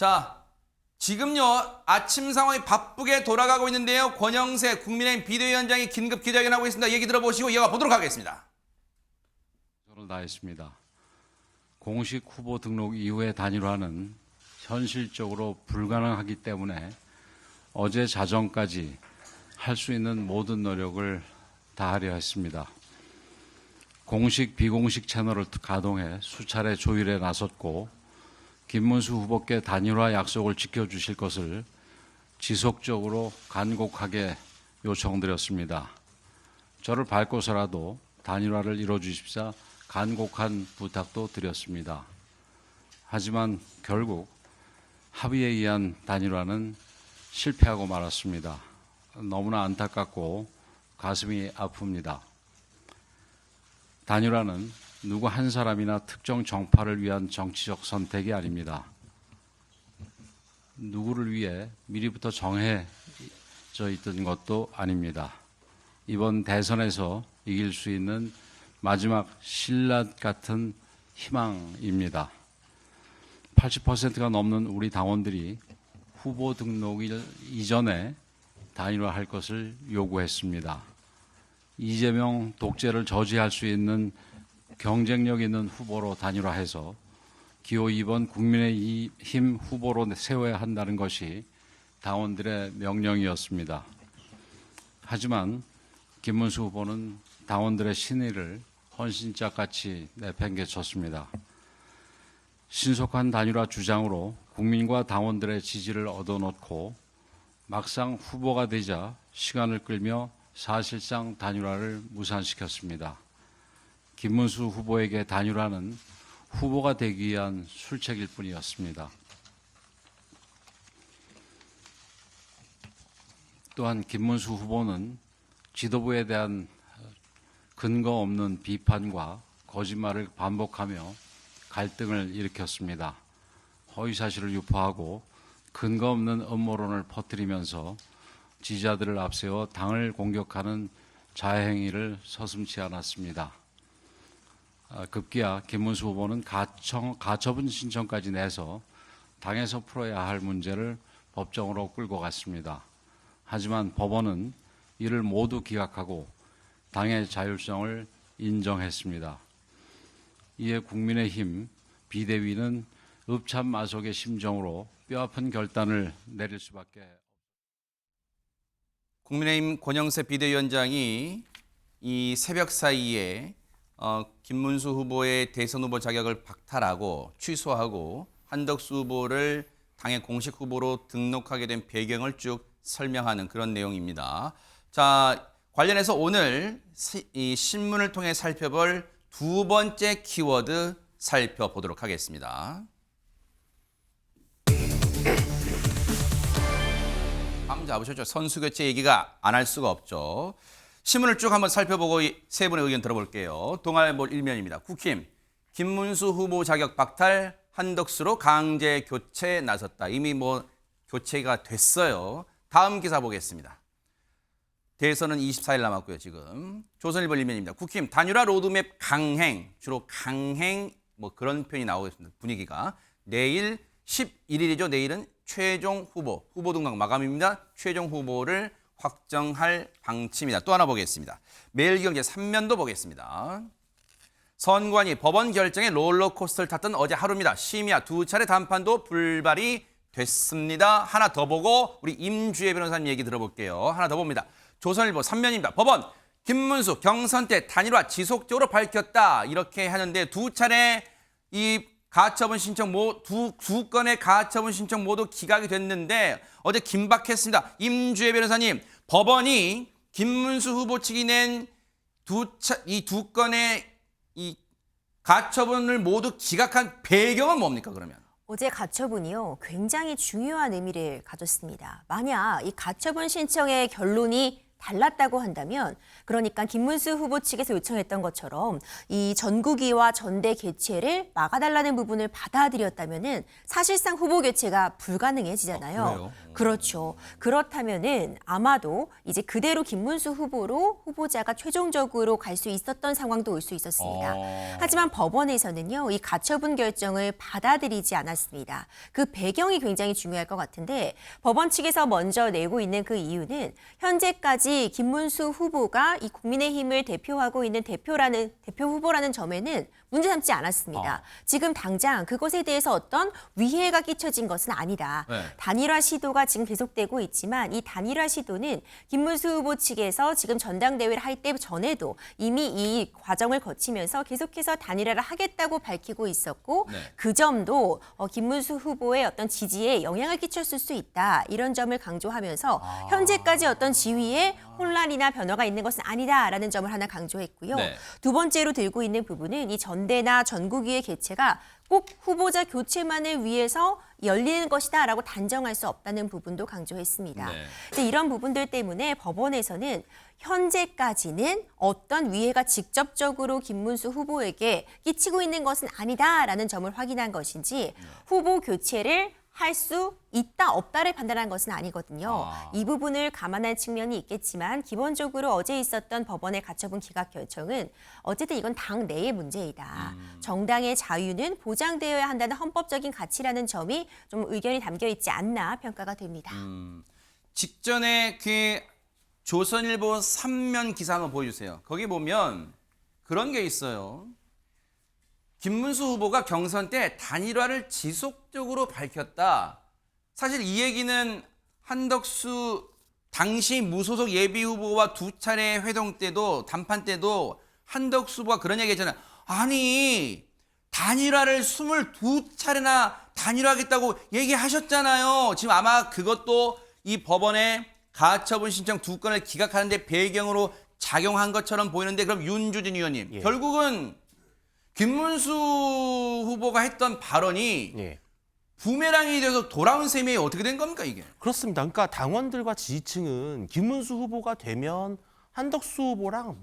자, 지금요 아침 상황이 바쁘게 돌아가고 있는데요. 권영세 국민의힘 비대위원장이 긴급 기자회견하고 있습니다. 얘기 들어보시고 이어가 보도록 하겠습니다. 최선을 다했습니다. 공식 후보 등록 이후의 단일화는 현실적으로 불가능하기 때문에 어제 자정까지 할 수 있는 모든 노력을 다하려 했습니다. 공식, 비공식 채널을 가동해 수차례 조율에 나섰고 김문수 후보께 단일화 약속을 지켜주실 것을 지속적으로 간곡하게 요청드렸습니다. 저를 밟고서라도 단일화를 이뤄주십사 간곡한 부탁도 드렸습니다. 하지만 결국 합의에 의한 단일화는 실패하고 말았습니다. 너무나 안타깝고 가슴이 아픕니다. 단일화는 누구 한 사람이나 특정 정파를 위한 정치적 선택이 아닙니다. 누구를 위해 미리부터 정해져 있던 것도 아닙니다. 이번 대선에서 이길 수 있는 마지막 신라 같은 희망입니다. 80%가 넘는 우리 당원들이 후보 등록일 이전에 단일화할 것을 요구했습니다. 이재명 독재를 저지할 수 있는 경쟁력 있는 후보로 단일화해서 기호 2번 국민의힘 후보로 세워야 한다는 것이 당원들의 명령이었습니다. 하지만 김문수 후보는 당원들의 신의를 헌신짝같이 내팽개쳤습니다. 신속한 단일화 주장으로 국민과 당원들의 지지를 얻어놓고 막상 후보가 되자 시간을 끌며 사실상 단일화를 무산시켰습니다. 김문수 후보에게 단일화는 후보가 되기 위한 술책일 뿐이었습니다. 또한 김문수 후보는 지도부에 대한 근거 없는 비판과 거짓말을 반복하며 갈등을 일으켰습니다. 허위사실을 유포하고 근거 없는 음모론을 퍼뜨리면서 지지자들을 앞세워 당을 공격하는 자해행위를 서슴지 않았습니다. 급기야 김문수 후보는 가처분 신청까지 내서 당에서 풀어야 할 문제를 법정으로 끌고 갔습니다. 하지만 법원은 이를 모두 기각하고 당의 자율성을 인정했습니다. 이에 국민의힘 비대위는 읍참마속의 심정으로 뼈아픈 결단을 내릴 수밖에 없습니다. 국민의힘 권영세 비대위원장이 이 새벽 사이에 김문수 후보의 대선 후보 자격을 박탈하고 취소하고 한덕수 후보를 당의 공식 후보로 등록하게 된 배경을 쭉 설명하는 그런 내용입니다. 자, 관련해서 오늘 이 신문을 통해 살펴볼 두 번째 키워드 살펴보도록 하겠습니다. 방금 잡으셨죠? 선수교체 얘기가 안 할 수가 없죠. 신문을 쭉 한번 살펴보고 세 분의 의견 들어볼게요. 동아일보 일면입니다. 국힘, 김문수 후보 자격 박탈, 한덕수로 강제 교체 나섰다. 이미 교체가 됐어요. 다음 기사 보겠습니다. 대선은 24일 남았고요, 지금. 조선일보 일면입니다. 국힘, 단일화 로드맵 강행, 주로 강행, 그런 표현이 나오고 있습니다. 분위기가. 내일 11일이죠. 내일은 최종 후보 등록 마감입니다. 최종 후보를 확정할 방침이다. 또 하나 보겠습니다. 매일경제 3면도 보겠습니다. 선관위 법원 결정에 롤러코스터를 탔던 어제 하루입니다. 심야 두 차례 단판도 불발이 됐습니다. 하나 더 보고 우리 임주혜 변호사님 얘기 들어볼게요. 하나 더 봅니다. 조선일보 3면입니다. 법원 김문수 경선 때 단일화 지속적으로 밝혔다. 이렇게 하는데 두 차례 이 가처분 신청 두 건의 가처분 신청 모두 기각이 됐는데 어제 긴박했습니다. 임주혜 변호사님, 법원이 김문수 후보 측이 낸 이 두 건의 이 가처분을 모두 기각한 배경은 뭡니까, 그러면? 어제 가처분이요, 굉장히 중요한 의미를 가졌습니다. 만약 이 가처분 신청의 결론이 달랐다고 한다면, 그러니까 김문수 후보 측에서 요청했던 것처럼 이 전국위와 전대 개최를 막아달라는 부분을 받아들였다면은 사실상 후보 교체가 불가능해지잖아요. 그래요? 그렇죠. 그렇다면은 아마도 이제 그대로 김문수 후보로 후보자가 최종적으로 갈 수 있었던 상황도 올 수 있었습니다. 하지만 법원에서는요, 이 가처분 결정을 받아들이지 않았습니다. 그 배경이 굉장히 중요할 것 같은데, 법원 측에서 먼저 내고 있는 그 이유는 현재까지 김문수 후보가 이 국민의힘을 대표하고 있는 대표 후보라는 점에는 문제 삼지 않았습니다. 지금 당장 그것에 대해서 어떤 위해가 끼쳐진 것은 아니다. 네. 단일화 시도가 지금 계속되고 있지만 이 단일화 시도는 김문수 후보 측에서 지금 전당대회를 할 때 전에도 이미 이 과정을 거치면서 계속해서 단일화를 하겠다고 밝히고 있었고 네. 그 점도 김문수 후보의 어떤 지지에 영향을 끼쳤을 수 있다. 이런 점을 강조하면서 현재까지 어떤 지위에 혼란이나 변화가 있는 것은 아니다라는 점을 하나 강조했고요. 네. 두 번째로 들고 있는 부분은 이 전대나 전국위의 개최가 꼭 후보자 교체만을 위해서 열리는 것이다라고 단정할 수 없다는 부분도 강조했습니다. 네. 이제 이런 부분들 때문에 법원에서는 현재까지는 어떤 위해가 직접적으로 김문수 후보에게 끼치고 있는 것은 아니다라는 점을 확인한 것인지 후보 교체를 할 수 있다 없다를 판단한 것은 아니거든요. 이 부분을 감안할 측면이 있겠지만 기본적으로 어제 있었던 법원의 가처분 기각 결정은 어쨌든 이건 당 내의 문제이다. 정당의 자유는 보장되어야 한다는 헌법적인 가치라는 점이 좀 의견이 담겨 있지 않나 평가가 됩니다. 직전에 그 조선일보 3면 기사 한번 보여주세요. 거기 보면 그런 게 있어요. 김문수 후보가 경선 때 단일화를 지속적으로 밝혔다. 사실 이 얘기는 한덕수 당시 무소속 예비 후보와 두 차례 회동 때도 단판 때도 한덕수 후보가 그런 얘기 했잖아요. 아니 단일화를 22차례나 단일화하겠다고 얘기하셨잖아요. 지금 아마 그것도 이 법원의 가처분 신청 두 건을 기각하는 데 배경으로 작용한 것처럼 보이는데 그럼 윤주진 의원님 예. 결국은 김문수 후보가 했던 발언이 예. 부메랑이 돼서 돌아온 셈이 어떻게 된 겁니까 이게? 그렇습니다. 그러니까 당원들과 지지층은 김문수 후보가 되면 한덕수 후보랑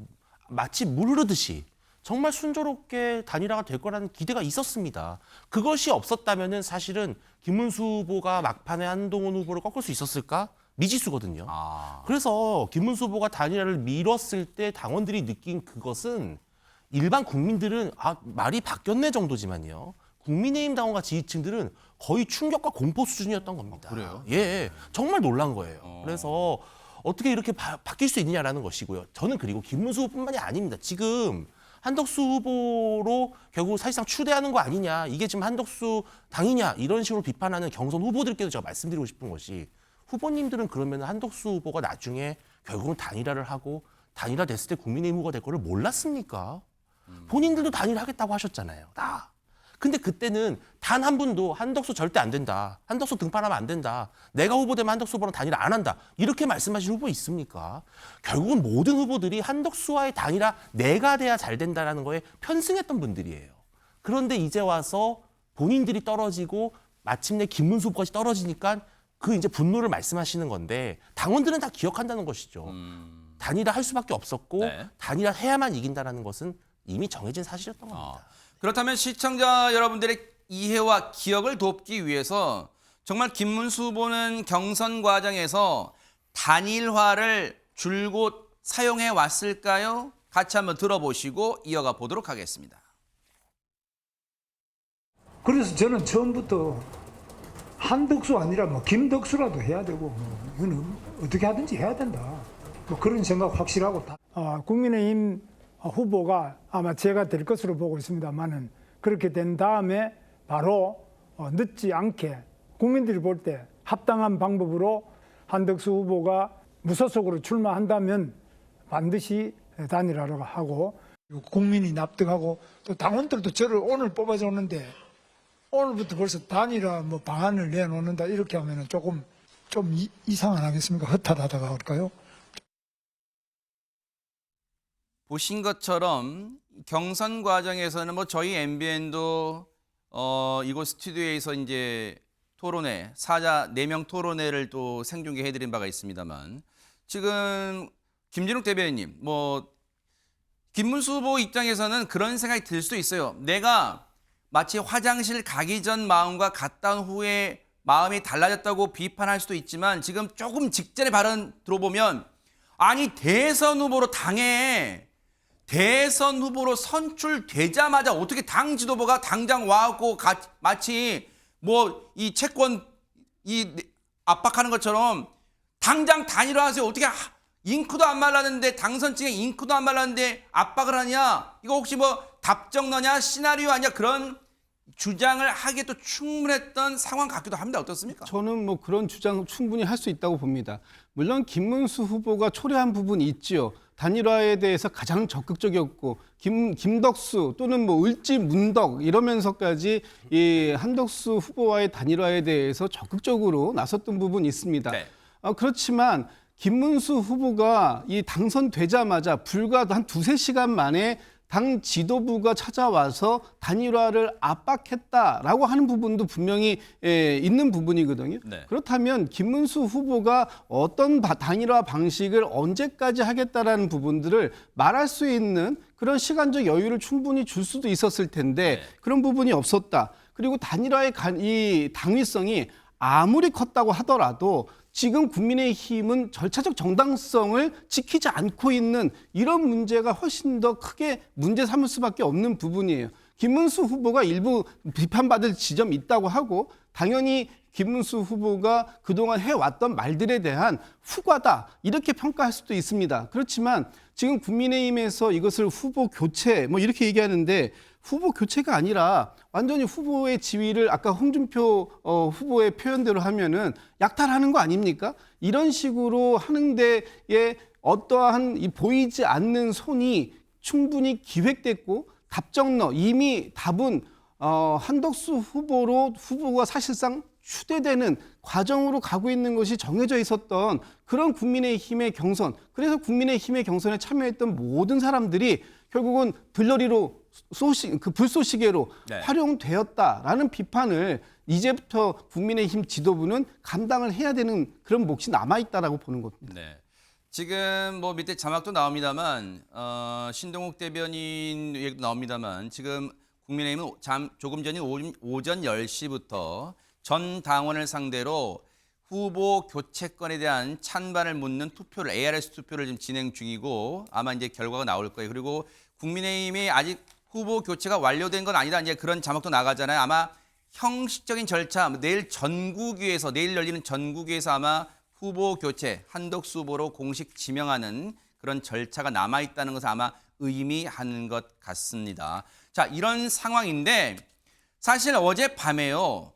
마치 물 흐르듯이 정말 순조롭게 단일화가 될 거라는 기대가 있었습니다. 그것이 없었다면은 사실은 김문수 후보가 막판에 한동훈 후보를 꺾을 수 있었을까? 미지수거든요. 그래서 김문수 후보가 단일화를 미뤘을 때 당원들이 느낀 그것은 일반 국민들은 말이 바뀌었네 정도지만요. 국민의힘 당원과 지지층들은 거의 충격과 공포 수준이었던 겁니다. 그래요? 예, 정말 놀란 거예요. 그래서 어떻게 이렇게 바뀔 수 있느냐라는 것이고요. 저는 그리고 김문수 후보뿐만이 아닙니다. 지금 한덕수 후보로 결국 사실상 추대하는 거 아니냐. 이게 지금 한덕수 당이냐. 이런 식으로 비판하는 경선 후보들께도 제가 말씀드리고 싶은 것이 후보님들은 그러면 한덕수 후보가 나중에 결국은 단일화를 하고 단일화 됐을 때 국민의힘 후보가 될 거를 몰랐습니까? 본인들도 단일화하겠다고 하셨잖아요. 다. 근데 그때는 단 한 분도 한덕수 절대 안 된다. 한덕수 등판하면 안 된다. 내가 후보되면 한덕수 후보랑 단일화 안 한다. 이렇게 말씀하신 후보 있습니까? 결국은 모든 후보들이 한덕수와의 단일화 내가 돼야 잘 된다라는 거에 편승했던 분들이에요. 그런데 이제 와서 본인들이 떨어지고 마침내 김문수 후보까지 떨어지니까 그 이제 분노를 말씀하시는 건데 당원들은 다 기억한다는 것이죠. 단일화 할 수밖에 없었고 네. 단일화 해야만 이긴다라는 것은 이미 정해진 사실이었던 겁니다. 그렇다면 시청자 여러분들의 이해와 기억을 돕기 위해서 정말 김문수 후보는 경선 과정에서 단일화를 줄곧 사용해 왔을까요? 같이 한번 들어보시고 이어가 보도록 하겠습니다. 그래서 저는 처음부터 한덕수 아니라 뭐 김덕수라도 해야 되고 이거는 어떻게 하든지 해야 된다. 뭐 그런 생각 확실하고 다. 국민의힘 후보가 아마 제가 될 것으로 보고 있습니다만은 그렇게 된 다음에 바로 늦지 않게 국민들이 볼 때 합당한 방법으로 한덕수 후보가 무소속으로 출마한다면 반드시 단일화를 하고 국민이 납득하고 또 당원들도 저를 오늘 뽑아줬는데 오늘부터 벌써 단일화 뭐 방안을 내놓는다 이렇게 하면은 조금 좀 이상 안 하겠습니까? 허탈하다가 할까요? 보신 것처럼 경선 과정에서는 뭐 저희 MBN도 이곳 스튜디오에서 이제 토론회, 사자 4명 토론회를 또 생중계해드린 바가 있습니다만 지금 김진욱 대변인님, 김문수 후보 입장에서는 그런 생각이 들 수도 있어요. 내가 마치 화장실 가기 전 마음과 갔다 온 후에 마음이 달라졌다고 비판할 수도 있지만 지금 조금 직전에 발언 들어보면 아니 대선 후보로 대선 후보로 선출되자마자 어떻게 당 지도부가 당장 와갖고 마치 이 채권 압박하는 것처럼 당장 단일화하세요. 어떻게 잉크도 안 말랐는데 당선증에 잉크도 안 말랐는데 압박을 하냐? 이거 혹시 답정너냐? 시나리오 아니야? 그런 주장을 하기에도 충분했던 상황 같기도 합니다. 어떻습니까? 저는 그런 주장 충분히 할 수 있다고 봅니다. 물론 김문수 후보가 초래한 부분이 있지요. 단일화에 대해서 가장 적극적이었고 김덕수 또는 을지 문덕 이러면서까지 이 한덕수 후보와의 단일화에 대해서 적극적으로 나섰던 부분이 있습니다. 네. 그렇지만 김문수 후보가 이 당선되자마자 불과 한 2-3시간 만에 당 지도부가 찾아와서 단일화를 압박했다라고 하는 부분도 분명히 있는 부분이거든요. 네. 그렇다면 김문수 후보가 어떤 단일화 방식을 언제까지 하겠다라는 부분들을 말할 수 있는 그런 시간적 여유를 충분히 줄 수도 있었을 텐데 네. 그런 부분이 없었다. 그리고 단일화의 이 당위성이 아무리 컸다고 하더라도 지금 국민의힘은 절차적 정당성을 지키지 않고 있는 이런 문제가 훨씬 더 크게 문제 삼을 수밖에 없는 부분이에요. 김문수 후보가 일부 비판받을 지점이 있다고 하고 당연히 김문수 후보가 그동안 해왔던 말들에 대한 후과다 이렇게 평가할 수도 있습니다. 그렇지만 지금 국민의힘에서 이것을 후보 교체 이렇게 얘기하는데 후보 교체가 아니라 완전히 후보의 지위를 아까 홍준표 후보의 표현대로 하면은 약탈하는 거 아닙니까? 이런 식으로 하는 데에 어떠한 보이지 않는 손이 충분히 기획됐고 답정너 이미 답은 한덕수 후보가 사실상 추대되는 과정으로 가고 있는 것이 정해져 있었던 그런 국민의힘의 경선. 그래서 국민의힘의 경선에 참여했던 모든 사람들이 결국은 들러리로 불쏘시개로 네. 활용되었다라는 비판을 이제부터 국민의힘 지도부는 감당을 해야 되는 그런 몫이 남아있다라고 보는 겁니다. 네. 지금 밑에 자막도 나옵니다만 신동욱 대변인 얘기도 나옵니다만 지금 국민의힘은 조금 전인 오전 10시부터 전 당원을 상대로 후보 교체권에 대한 찬반을 묻는 투표를 ARS 투표를 지금 진행 중이고 아마 이제 결과가 나올 거예요. 그리고 국민의힘이 아직 후보 교체가 완료된 건 아니다. 이제 그런 자막도 나가잖아요. 아마 형식적인 절차 내일 열리는 전국위에서 아마 후보 교체 한덕수 후보로 공식 지명하는 그런 절차가 남아 있다는 것을 아마 의미하는 것 같습니다. 자, 이런 상황인데 사실 어젯밤에요.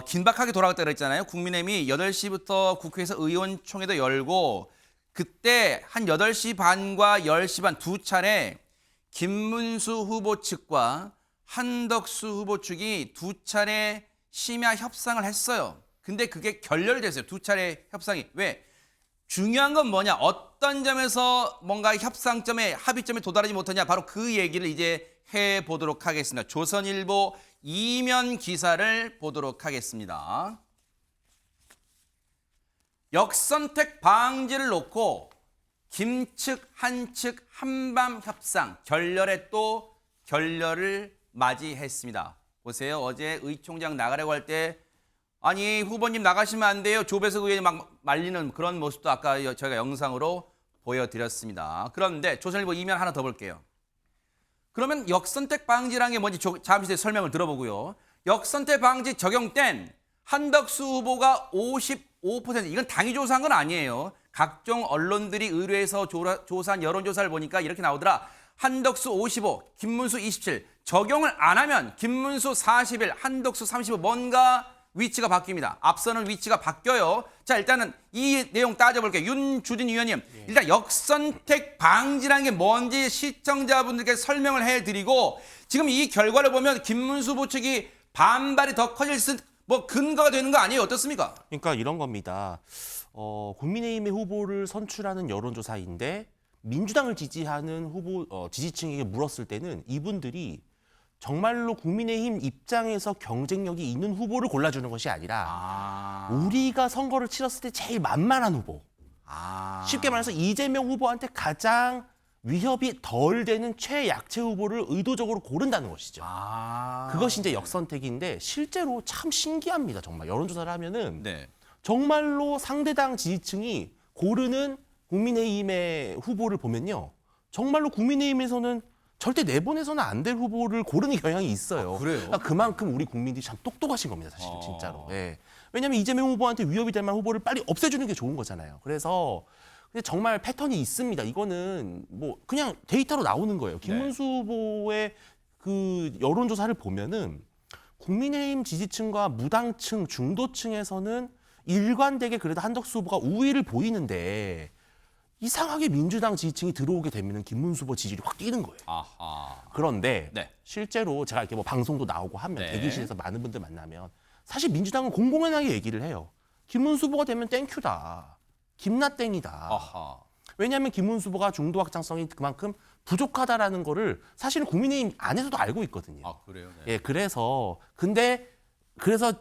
긴박하게 돌아갔다 그랬잖아요. 국민의힘이 8시부터 국회에서 의원총회도 열고 그때 한 8시 반과 10시 반 두 차례 김문수 후보 측과 한덕수 후보 측이 두 차례 심야 협상을 했어요. 근데 그게 결렬됐어요. 두 차례 협상이. 왜? 중요한 건 뭐냐? 어떤 점에서 뭔가 합의점에 도달하지 못하냐? 바로 그 얘기를 이제 해보도록 하겠습니다. 조선일보 이면 기사를 보도록 하겠습니다. 역선택 방지를 놓고 김측, 한측 한밤 협상 결렬에 또 결렬을 맞이했습니다. 보세요. 어제 의총장 나가려고 할 때 아니 후보님 나가시면 안 돼요. 조배석 의원이 막 말리는 그런 모습도 아까 저희가 영상으로 보여드렸습니다. 그런데 조선일보 이면 하나 더 볼게요. 그러면 역선택 방지라는 게 뭔지 잠시 뒤에 설명을 들어보고요. 역선택 방지 적용된 한덕수 후보가 55%. 이건 당이 조사한 건 아니에요. 각종 언론들이 의뢰해서 조사한 여론조사를 보니까 이렇게 나오더라. 한덕수 55, 김문수 27. 적용을 안 하면 김문수 41, 한덕수 35. 뭔가 위치가 바뀝니다. 앞서는 위치가 바뀌어요. 자, 일단은 이 내용 따져볼게요. 윤주진 의원님, 일단 역선택 방지라는 게 뭔지 시청자분들께 설명을 해드리고 지금 이 결과를 보면 김문수 후보 측이 반발이 더 커질 근거가 되는 거 아니에요? 어떻습니까? 그러니까 이런 겁니다. 국민의힘의 후보를 선출하는 여론조사인데 민주당을 지지하는 후보 지지층에게 물었을 때는 이분들이 정말로 국민의힘 입장에서 경쟁력이 있는 후보를 골라주는 것이 아니라 우리가 선거를 치렀을 때 제일 만만한 후보, 쉽게 말해서 이재명 후보한테 가장 위협이 덜 되는 최약체 후보를 의도적으로 고른다는 것이죠. 그것이 이제 역선택인데 실제로 참 신기합니다. 정말 여론조사를 하면은 네. 정말로 상대당 지지층이 고르는 국민의힘의 후보를 보면요. 정말로 국민의힘에서는 절대 내보내서는 안 될 후보를 고르는 경향이 있어요. 그래요? 그러니까 그만큼 우리 국민들이 참 똑똑하신 겁니다. 사실 진짜로. 예. 왜냐하면 이재명 후보한테 위협이 될 만한 후보를 빨리 없애주는 게 좋은 거잖아요. 그래서 근데 정말 패턴이 있습니다. 이거는 뭐 그냥 데이터로 나오는 거예요. 김문수 후보의 그 여론조사를 보면은 국민의힘 지지층과 무당층, 중도층에서는 일관되게 그래도 한덕수 후보가 우위를 보이는데 이상하게 민주당 지지층이 들어오게 되면 김문수 후보 지지율이 확 뛰는 거예요. 아하. 그런데 네. 실제로 제가 이렇게 뭐 방송도 나오고 하면 네. 대기실에서 많은 분들 만나면 사실 민주당은 공공연하게 얘기를 해요. 김문수 후보가 되면 땡큐다. 김나땡이다. 아하. 왜냐하면 김문수 후보가 중도 확장성이 그만큼 부족하다라는 거를 사실은 국민의힘 안에서도 알고 있거든요. 아, 그래요? 네. 예, 그래서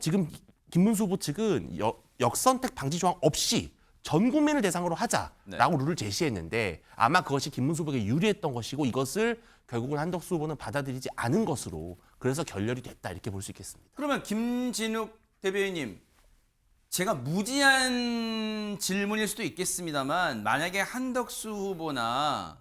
지금 김문수 후보 측은 역선택 방지 조항 없이 전 국민을 대상으로 하자라고 룰을 제시했는데 아마 그것이 김문수 후보에게 유리했던 것이고 이것을 결국은 한덕수 후보는 받아들이지 않은 것으로 그래서 결렬이 됐다 이렇게 볼 수 있겠습니다. 그러면 김진욱 대변인님, 제가 무지한 질문일 수도 있겠습니다만 만약에 한덕수 후보나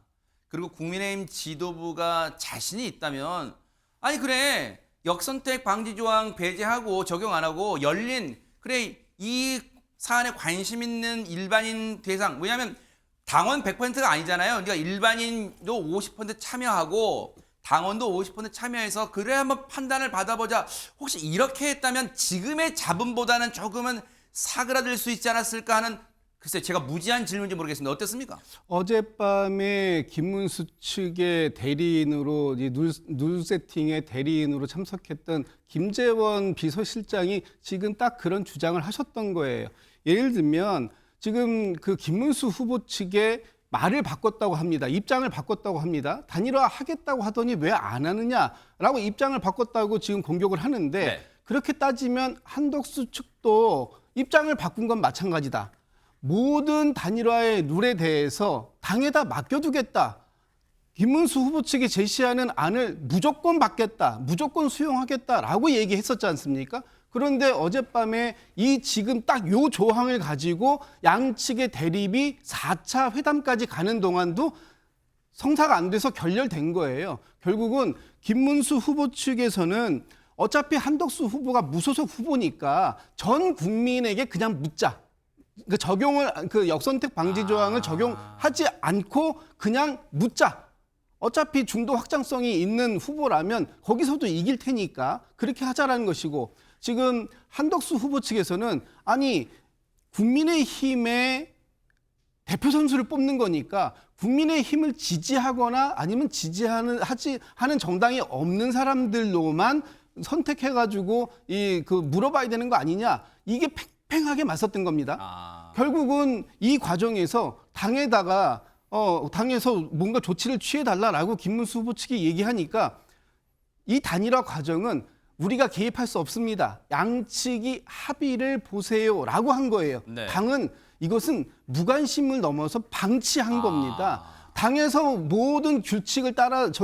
그리고 국민의힘 지도부가 자신이 있다면 아니 그래 역선택 방지 조항 배제하고 적용 안 하고 열린 그래 이 사안에 관심 있는 일반인 대상 왜냐하면 당원 100%가 아니잖아요. 그러니까 일반인도 50% 참여하고 당원도 50% 참여해서 그래 한번 판단을 받아보자. 혹시 이렇게 했다면 지금의 잡음보다는 조금은 사그라들 수 있지 않았을까 하는 글쎄 제가 무지한 질문인지 모르겠습니다. 어땠습니까? 어젯밤에 김문수 측의 대리인으로 누 세팅의 대리인으로 참석했던 김재원 비서실장이 지금 딱 그런 주장을 하셨던 거예요. 예를 들면 지금 그 김문수 후보 측의 말을 바꿨다고 합니다. 입장을 바꿨다고 합니다. 단일화 하겠다고 하더니 왜 안 하느냐라고 입장을 바꿨다고 지금 공격을 하는데 네. 그렇게 따지면 한덕수 측도 입장을 바꾼 건 마찬가지다. 모든 단일화의 룰에 대해서 당에다 맡겨두겠다. 김문수 후보 측이 제시하는 안을 무조건 받겠다. 무조건 수용하겠다라고 얘기했었지 않습니까? 그런데 어젯밤에 이 지금 딱 요 조항을 가지고 양측의 대립이 4차 회담까지 가는 동안도 성사가 안 돼서 결렬된 거예요. 결국은 김문수 후보 측에서는 어차피 한덕수 후보가 무소속 후보니까 전 국민에게 그냥 묻자. 그 역선택 방지 조항을 적용하지 않고 그냥 묻자. 어차피 중도 확장성이 있는 후보라면 거기서도 이길 테니까 그렇게 하자라는 것이고 지금 한덕수 후보 측에서는 아니 국민의힘의 대표 선수를 뽑는 거니까 국민의힘을 지지하거나 아니면 지지하는 정당이 없는 사람들로만 선택해가지고 물어봐야 되는 거 아니냐 이게 팽팽하게 맞섰던 겁니다. 결국은 이 과정에서 당에서 뭔가 조치를 취해달라라고 김문수 후보 측이 얘기하니까 이 단일화 과정은 우리가 개입할 수 없습니다. 양측이 합의를 보세요라고 한 거예요. 네. 당은 이것은 무관심을 넘어서 방치한 겁니다. 당에서 모든 규칙을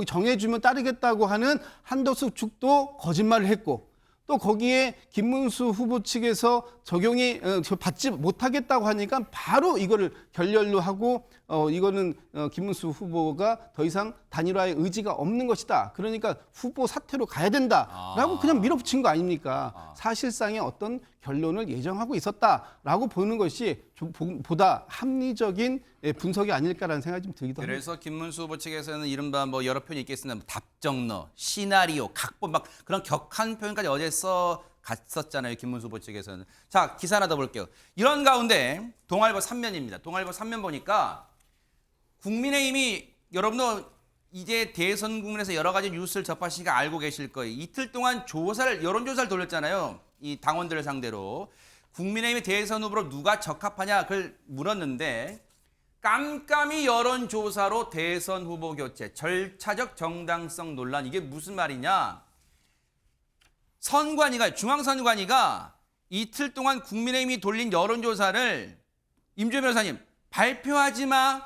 정해주면 따르겠다고 하는 한덕수 측도 거짓말을 했고 또 거기에 김문수 후보 측에서 적용이 받지 못하겠다고 하니까 바로 이거를 결렬로 하고 이거는 김문수 후보가 더 이상 단일화의 의지가 없는 것이다. 그러니까 후보 사퇴로 가야 된다라고 그냥 밀어붙인 거 아닙니까? 사실상의 어떤 결론을 예정하고 있었다라고 보는 것이 보다 합리적인 분석이 아닐까라는 생각이 좀 들기도 합니다. 그래서 김문수 후보 측에서는 이른바 뭐 여러 표현이 있겠습니다. 뭐 답정너, 시나리오, 각본 막 그런 격한 표현까지 어제 갔었잖아요. 김문수 후보 측에서는. 자, 기사 하나 더 볼게요. 이런 가운데 동아일보 3면입니다. 동아일보 3면 보니까 국민의힘이 여러분도 이제 대선 국면에서 여러 가지 뉴스를 접하시니까 알고 계실 거예요. 이틀 동안 여론조사를 돌렸잖아요. 이 당원들을 상대로. 국민의힘의 대선 후보로 누가 적합하냐 그걸 물었는데 깜깜이 여론조사로 대선 후보 교체, 절차적 정당성 논란. 이게 무슨 말이냐. 중앙선관위가 이틀 동안 국민의힘이 돌린 여론조사를 임주현 변호사님 발표하지 마,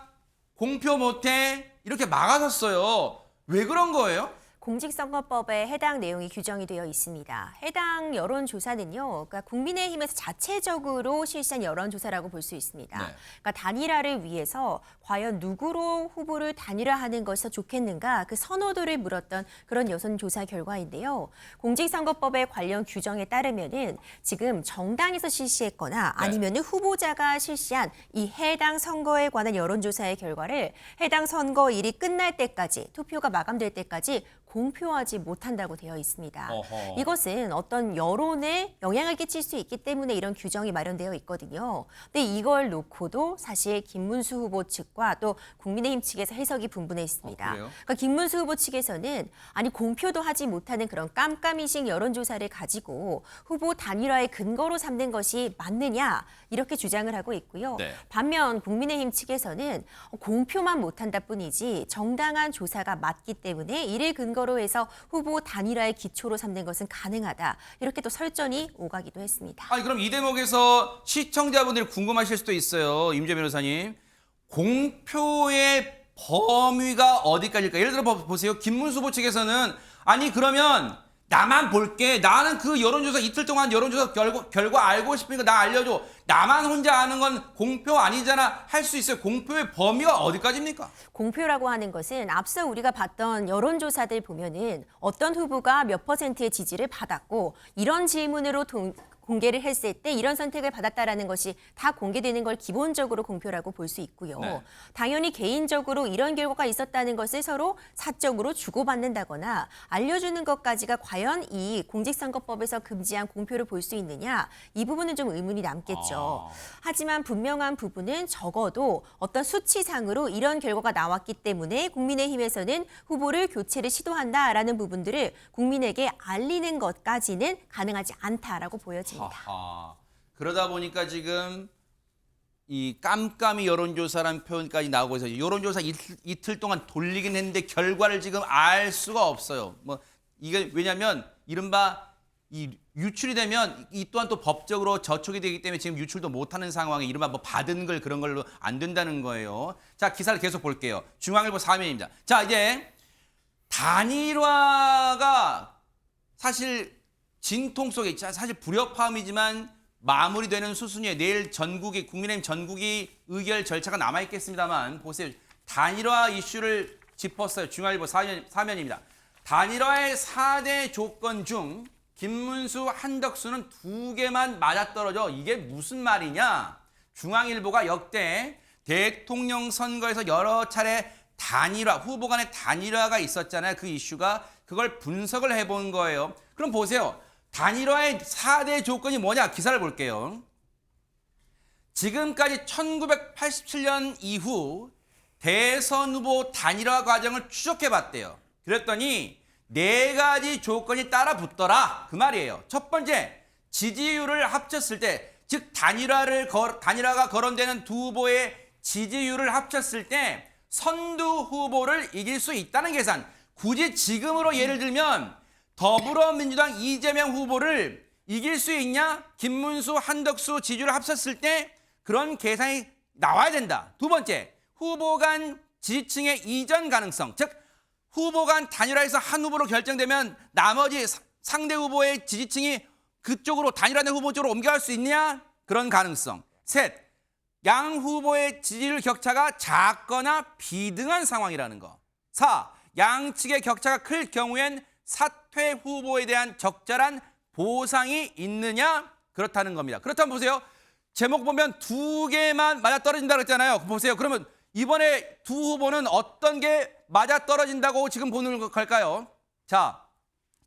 공표 못해 이렇게 막아섰어요. 왜 그런 거예요? 공직선거법에 해당 내용이 규정이 되어 있습니다. 해당 여론조사는요, 그러니까 국민의힘에서 자체적으로 실시한 여론조사라고 볼 수 있습니다. 네. 그러니까 단일화를 위해서 과연 누구로 후보를 단일화하는 것이 더 좋겠는가 그 선호도를 물었던 그런 여론조사 결과인데요. 공직선거법의 관련 규정에 따르면은 지금 정당에서 실시했거나 아니면은 후보자가 실시한 이 해당 선거에 관한 여론조사의 결과를 해당 선거일이 끝날 때까지 투표가 마감될 때까지 공표하지 못한다고 되어 있습니다. 어허. 이것은 어떤 여론에 영향을 끼칠 수 있기 때문에 이런 규정이 마련되어 있거든요. 근데 이걸 놓고도 사실 김문수 후보 측과 또 국민의힘 측에서 해석이 분분해 있습니다. 그래요? 그러니까 김문수 후보 측에서는 아니 공표도 하지 못하는 그런 깜깜이식 여론조사를 가지고 후보 단일화의 근거로 삼는 것이 맞느냐 이렇게 주장을 하고 있고요. 네. 반면 국민의힘 측에서는 공표만 못한다 뿐이지 정당한 조사가 맞기 때문에 이를 근거로 해서 후보 단일화의 기초로 삼는 것은 가능하다. 이렇게 또 설전이 오가기도 했습니다. 아니 그럼 이 대목에서 시청자분들이 궁금하실 수도 있어요. 임재 변호사님. 공표의 범위가 어디까지일까? 예를 들어 보세요. 김문수 후보 측에서는 아니 그러면 나만 볼게. 나는 그 여론조사 이틀 동안 여론조사 결과 알고 싶으니까 나 알려줘. 나만 혼자 아는 건 공표 아니잖아. 할 수 있어요. 공표의 범위가 어디까지입니까? 공표라고 하는 것은 앞서 우리가 봤던 여론조사들 보면은 어떤 후보가 몇 %의 지지를 받았고 이런 질문으로 공개를 했을 때 이런 선택을 받았다라는 것이 다 공개되는 걸 기본적으로 공표라고 볼 수 있고요. 네. 당연히 개인적으로 이런 결과가 있었다는 것을 서로 사적으로 주고받는다거나 알려주는 것까지가 과연 이 공직선거법에서 금지한 공표를 볼 수 있느냐 이 부분은 좀 의문이 남겠죠. 하지만 분명한 부분은 적어도 어떤 수치상으로 이런 결과가 나왔기 때문에 국민의힘에서는 후보를 교체를 시도한다라는 부분들을 국민에게 알리는 것까지는 가능하지 않다라고 보여집니다. 아하. 그러다 보니까 지금 이 깜깜이 여론조사라는 표현까지 나오고 있어요. 여론조사 이틀 동안 돌리긴 했는데 결과를 지금 알 수가 없어요. 뭐 이게 왜냐하면 이른바 이 유출이 되면 이 또한 또 법적으로 저촉이 되기 때문에 지금 유출도 못하는 상황에 이른바 뭐 받은 걸 그런 걸로 안 된다는 거예요. 자 기사를 계속 볼게요. 중앙일보 3면입니다. 자 이제 단일화가 사실 진통 속에 사실 불협화음이지만 마무리되는 수순이에요. 내일 전국이 국민의힘 전국이 의결 절차가 남아 있겠습니다만 보세요. 단일화 이슈를 짚었어요. 중앙일보 4면입니다. 단일화의 4대 조건 중 김문수, 한덕수는 2개만 맞아떨어져. 이게 무슨 말이냐? 중앙일보가 역대 대통령 선거에서 여러 차례 단일화, 후보 간의 단일화가 있었잖아요. 그 이슈가 그걸 분석을 해본 거예요. 그럼 보세요. 단일화의 4대 조건이 뭐냐? 기사를 볼게요. 지금까지 1987년 이후 대선 후보 단일화 과정을 추적해봤대요. 그랬더니 4가지 조건이 따라 붙더라. 그 말이에요. 첫 번째, 지지율을 합쳤을 때, 즉 단일화가 거론되는 두 후보의 지지율을 합쳤을 때 선두 후보를 이길 수 있다는 계산. 굳이 지금으로 예를 들면 더불어민주당 이재명 후보를 이길 수 있냐? 김문수, 한덕수 지지율을 합쳤을 때 그런 계산이 나와야 된다. 두 번째, 후보 간 지지층의 이전 가능성. 즉 후보 간 단일화에서 한 후보로 결정되면 나머지 상대 후보의 지지층이 그쪽으로 단일화된 후보 쪽으로 옮겨갈 수 있냐? 그런 가능성. 셋, 양 후보의 지지율 격차가 작거나 비등한 상황이라는 거. 4, 양측의 격차가 클 경우엔 사퇴 후보에 대한 적절한 보상이 있느냐? 그렇다는 겁니다. 그렇다면 보세요. 제목 보면 2개만 맞아떨어진다고 했잖아요. 보세요. 그러면 이번에 두 후보는 어떤 게 맞아떨어진다고 지금 보는 걸까요? 자,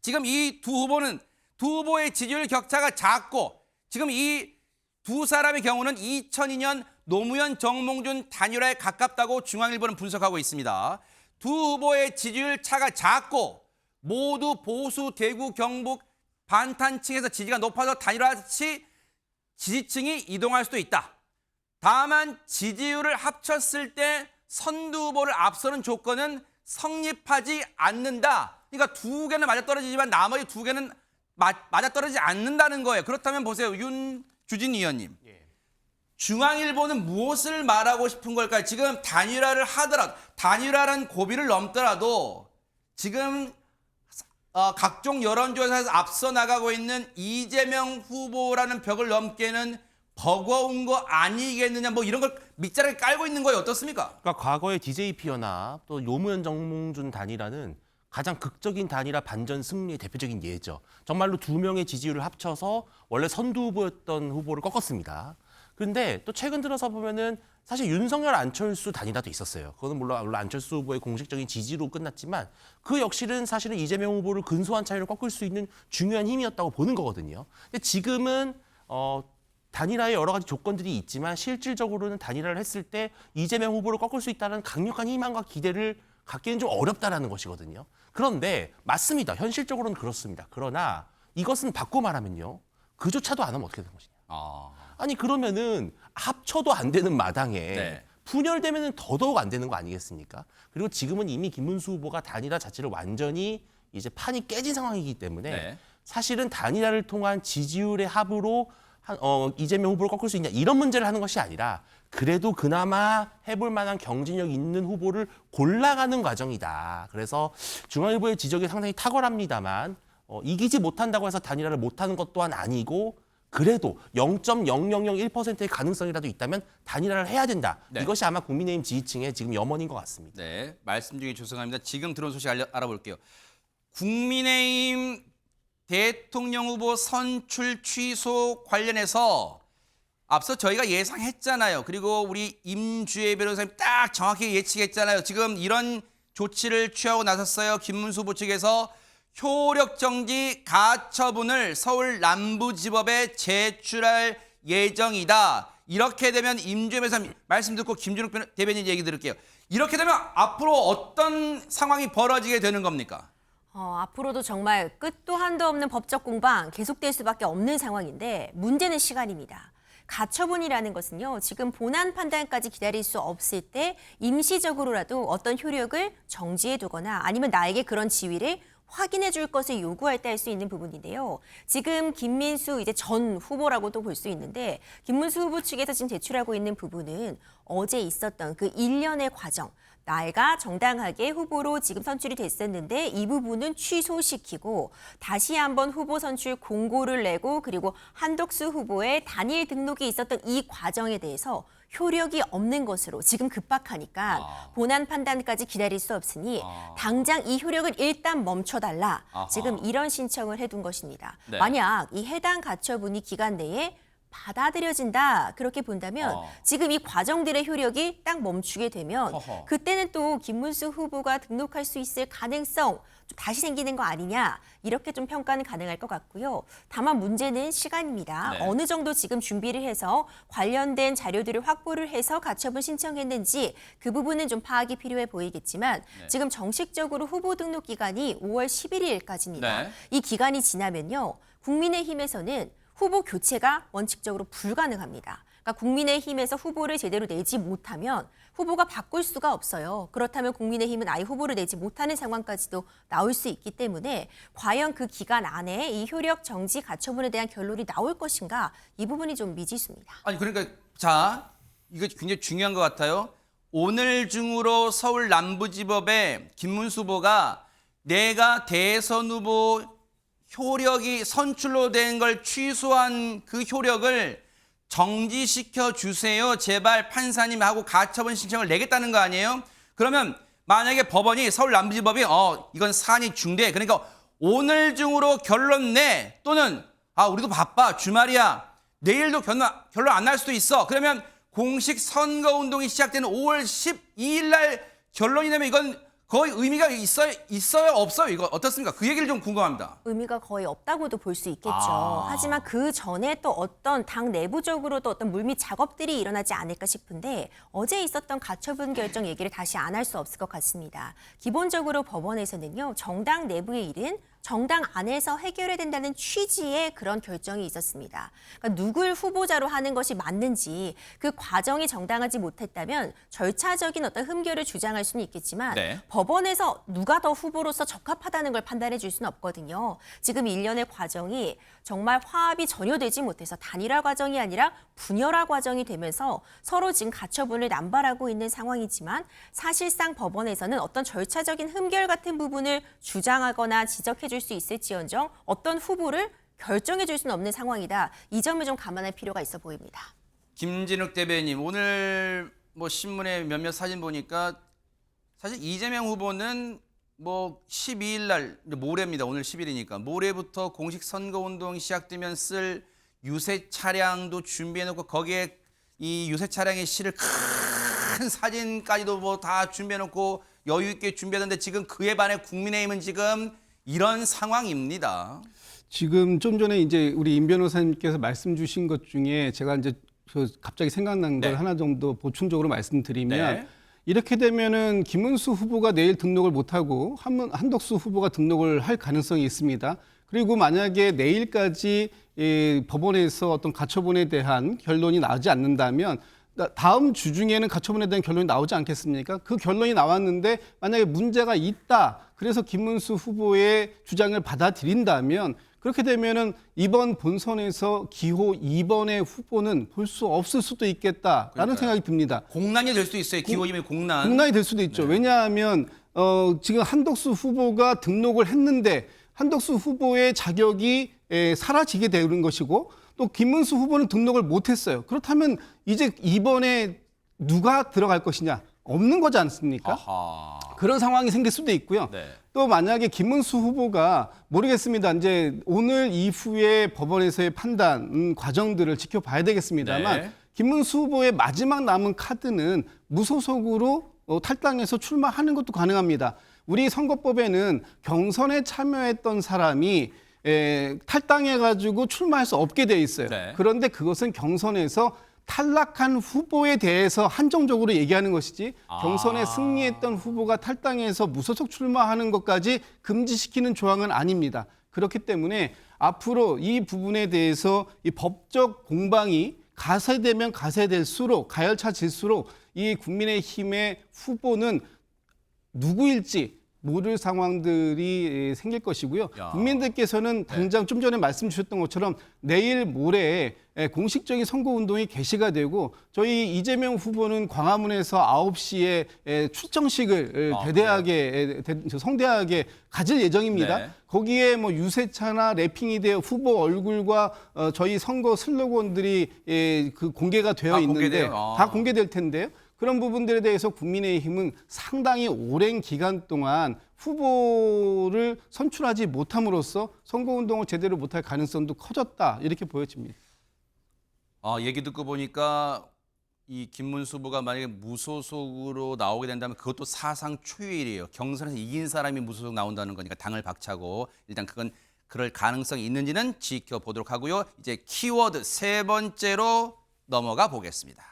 지금 이 두 후보의 지지율 격차가 작고 지금 이 두 사람의 경우는 2002년 노무현 정몽준 단일화에 가깝다고 중앙일보는 분석하고 있습니다. 두 후보의 지지율 차가 작고 모두 보수 대구 경북 반탄층에서 지지가 높아서 단일화 시 지지층이 이동할 수도 있다. 다만 지지율을 합쳤을 때 선두 후보를 앞서는 조건은 성립하지 않는다. 그러니까 2개는 맞아떨어지지만 나머지 2개는 맞아떨어지지 않는다는 거예요. 그렇다면 보세요. 윤주진 의원님. 중앙일보는 무엇을 말하고 싶은 걸까요? 지금 단일화를 하더라도, 단일화라는 고비를 넘더라도 지금 각종 여론조사에서 앞서 나가고 있는 이재명 후보라는 벽을 넘기에는 버거운 거 아니겠느냐, 뭐 이런 걸 밑자락에 깔고 있는 거예요. 어떻습니까? 그러니까 과거의 DJP 연합 또 노무현 정몽준 단일화는 가장 극적인 단일화 반전 승리의 대표적인 예죠. 정말로 두 명의 지지율을 합쳐서 원래 선두 후보였던 후보를 꺾었습니다. 그런데 또 최근 들어서 보면은 사실 윤석열 안철수 단일화도 있었어요. 그거는 물론 안철수 후보의 공식적인 지지로 끝났지만 그 역시는 사실은 이재명 후보를 근소한 차이로 꺾을 수 있는 중요한 힘이었다고 보는 거거든요. 근데 지금은 단일화에 여러 가지 조건들이 있지만 실질적으로는 단일화를 했을 때 이재명 후보를 꺾을 수 있다는 강력한 희망과 기대를 갖기는 좀 어렵다라는 것이거든요. 그런데 맞습니다. 현실적으로는 그렇습니다. 그러나 이것은 바꿔 말하면요. 그조차도 안 하면 어떻게 되는 것이냐. 아니 그러면은 합쳐도 안 되는 마당에 네. 분열되면은 더더욱 안 되는 거 아니겠습니까? 그리고 지금은 이미 김문수 후보가 단일화 자체를 완전히 이제 판이 깨진 상황이기 때문에 네. 사실은 단일화를 통한 지지율의 합으로 이재명 후보를 꺾을 수 있냐 이런 문제를 하는 것이 아니라 그래도 그나마 해볼 만한 경쟁력 있는 후보를 골라가는 과정이다. 그래서 중앙일보의 지적이 상당히 탁월합니다만 이기지 못한다고 해서 단일화를 못하는 것 또한 아니고 그래도 0.0001%의 가능성이라도 있다면 단일화를 해야 된다. 네. 이것이 아마 국민의힘 지지층의 지금 염원인 것 같습니다. 네, 말씀 중에 죄송합니다. 지금 들어온 소식 알아볼게요. 국민의힘 대통령 후보 선출 취소 관련해서 앞서 저희가 예상했잖아요. 그리고 우리 임주혜 변호사님 딱 정확히 예측했잖아요. 지금 이런 조치를 취하고 나섰어요. 김문수 후보 측에서 효력정지 가처분을 서울 남부지법에 제출할 예정이다. 이렇게 되면 임주혜 변호사님 말씀 듣고 김준욱 대변인 얘기 들을게요. 이렇게 되면 앞으로 어떤 상황이 벌어지게 되는 겁니까? 앞으로도 정말 끝도 한도 없는 법적 공방 계속될 수밖에 없는 상황인데 문제는 시간입니다. 가처분이라는 것은요, 지금 본안 판단까지 기다릴 수 없을 때 임시적으로라도 어떤 효력을 정지해 두거나 아니면 나에게 그런 지위를 확인해 줄 것을 요구할 때 할 수 있는 부분인데요. 지금 김민수 이제 전 후보라고도 볼 수 있는데 김문수 후보 측에서 지금 제출하고 있는 부분은 어제 있었던 그 일련의 과정, 나이가 정당하게 후보로 지금 선출이 됐었는데 이 부분은 취소시키고 다시 한번 후보 선출 공고를 내고 그리고 한덕수 후보의 단일 등록이 있었던 이 과정에 대해서 효력이 없는 것으로 지금 급박하니까 본안 판단까지 기다릴 수 없으니 당장 이 효력을 일단 멈춰달라. 지금 이런 신청을 해둔 것입니다. 네. 만약 이 해당 가처분이 기간 내에 받아들여진다 그렇게 본다면 지금 이 과정들의 효력이 딱 멈추게 되면 그때는 또 김문수 후보가 등록할 수 있을 가능성 좀 다시 생기는 거 아니냐 이렇게 좀 평가는 가능할 것 같고요. 다만 문제는 시간입니다. 네. 어느 정도 지금 준비를 해서 관련된 자료들을 확보를 해서 가처분 신청했는지 그 부분은 좀 파악이 필요해 보이겠지만 지금 정식적으로 후보 등록 기간이 5월 11일까지입니다. 네. 이 기간이 지나면요. 국민의힘에서는 후보 교체가 원칙적으로 불가능합니다. 그러니까 국민의힘에서 후보를 제대로 내지 못하면 후보가 바꿀 수가 없어요. 그렇다면 국민의힘은 아예 후보를 내지 못하는 상황까지도 나올 수 있기 때문에 과연 그 기간 안에 이 효력 정지 가처분에 대한 결론이 나올 것인가 이 부분이 좀 미지수입니다. 아니 그러니까 자 이거 굉장히 중요한 것 같아요. 오늘 중으로 서울 남부지법에 김문수 후보가 내가 대선 후보 효력이 선출로 된 걸 취소한 그 효력을 정지시켜 주세요. 제발 판사님 하고 가처분 신청을 내겠다는 거 아니에요? 그러면 만약에 법원이 서울 남부지법이 이건 사안이 중대. 그러니까 오늘 중으로 결론 내 또는 우리도 바빠 주말이야. 내일도 결론 안 날 수도 있어. 그러면 공식 선거운동이 시작되는 5월 12일 날 결론이 나면 이건 거의 의미가 있어요? 없어요? 이거 어떻습니까? 그 얘기를 좀 궁금합니다. 의미가 거의 없다고도 볼 수 있겠죠. 하지만 그 전에 또 어떤 당 내부적으로도 어떤 물밑 작업들이 일어나지 않을까 싶은데 어제 있었던 가처분 결정 얘기를 다시 안 할 수 없을 것 같습니다. 기본적으로 법원에서는요. 정당 내부의 일은 정당 안에서 해결해야 된다는 취지의 그런 결정이 있었습니다. 그러니까 누굴 후보자로 하는 것이 맞는지 그 과정이 정당하지 못했다면 절차적인 어떤 흠결을 주장할 수는 있겠지만 네. 법원에서 누가 더 후보로서 적합하다는 걸 판단해 줄 수는 없거든요. 지금 일련의 과정이 정말 화합이 전혀 되지 못해서 단일화 과정이 아니라 분열화 과정이 되면서 서로 지금 가처분을 남발하고 있는 상황이지만 사실상 법원에서는 어떤 절차적인 흠결 같은 부분을 주장하거나 지적해 줄 수 있을지언정 어떤 후보를 결정해 줄 수는 없는 상황이다. 이 점을 좀 감안할 필요가 있어 보입니다. 김진욱 대변인, 오늘 뭐 신문에 몇몇 사진 보니까 사실 이재명 후보는 뭐 12일 날 모레입니다. 오늘 10일이니까 모레부터 공식 선거운동이 시작되면 쓸 유세 차량도 준비해놓고 거기에 이 유세 차량에 실을 큰 사진까지도 뭐 다 준비해놓고 여유 있게 준비하던데 지금 그에 반해 국민의힘은 지금 이런 상황입니다. 지금 좀 전에 이제 우리 임 변호사님께서 말씀 주신 것 중에 제가 이제 갑자기 생각난 걸 네. 하나 정도 보충적으로 말씀드리면 네. 이렇게 되면은 김문수 후보가 내일 등록을 못하고 한덕수 후보가 등록을 할 가능성이 있습니다. 그리고 만약에 내일까지 법원에서 어떤 가처분에 대한 결론이 나오지 않는다면 다음 주 중에는 가처분에 대한 결론이 나오지 않겠습니까? 그 결론이 나왔는데 만약에 문제가 있다. 그래서 김문수 후보의 주장을 받아들인다면 그렇게 되면은 이번 본선에서 기호 2번의 후보는 볼 수 없을 수도 있겠다라는 그러니까요. 생각이 듭니다. 공난이 될 수도 있어요. 기호임의 공난. 공난이 될 수도 있죠. 왜냐하면 지금 한덕수 후보가 등록을 했는데 한덕수 후보의 자격이 사라지게 되는 것이고 또 김문수 후보는 등록을 못했어요. 그렇다면 이제 이번에 누가 들어갈 것이냐? 없는 거지 않습니까? 아하. 그런 상황이 생길 수도 있고요. 네. 또 만약에 김문수 후보가 모르겠습니다. 이제 오늘 이후에 법원에서의 판단 과정들을 지켜봐야 되겠습니다만 네. 김문수 후보의 마지막 남은 카드는 무소속으로 탈당해서 출마하는 것도 가능합니다. 우리 선거법에는 경선에 참여했던 사람이 탈당해가지고 출마할 수 없게 돼 있어요. 네. 그런데 그것은 경선에서 탈락한 후보에 대해서 한정적으로 얘기하는 것이지 경선에 승리했던 후보가 탈당해서 무소속 출마하는 것까지 금지시키는 조항은 아닙니다. 그렇기 때문에 앞으로 이 부분에 대해서 이 법적 공방이 가세되면 가세될수록 가열차질수록 이 국민의힘의 후보는 누구일지 모를 상황들이 생길 것이고요. 야. 국민들께서는 당장 좀 전에 말씀 주셨던 것처럼 내일 모레에 공식적인 선거운동이 개시가 되고 저희 이재명 후보는 광화문에서 9시에 출정식을 성대하게 가질 예정입니다. 네. 거기에 뭐 유세차나 래핑이 되어 후보 얼굴과 저희 선거 슬로건들이 그 공개가 되어 다 있는데 공개돼요? 다 공개될 텐데요. 그런 부분들에 대해서 국민의힘은 상당히 오랜 기간 동안 후보를 선출하지 못함으로써 선거운동을 제대로 못할 가능성도 커졌다 이렇게 보여집니다. 얘기 듣고 보니까 이 김문수 후보가 만약에 무소속으로 나오게 된다면 그것도 사상 초유일이에요. 경선에서 이긴 사람이 무소속 나온다는 거니까 당을 박차고 일단 그건 그럴 가능성이 있는지는 지켜보도록 하고요. 이제 키워드 세 번째로 넘어가 보겠습니다.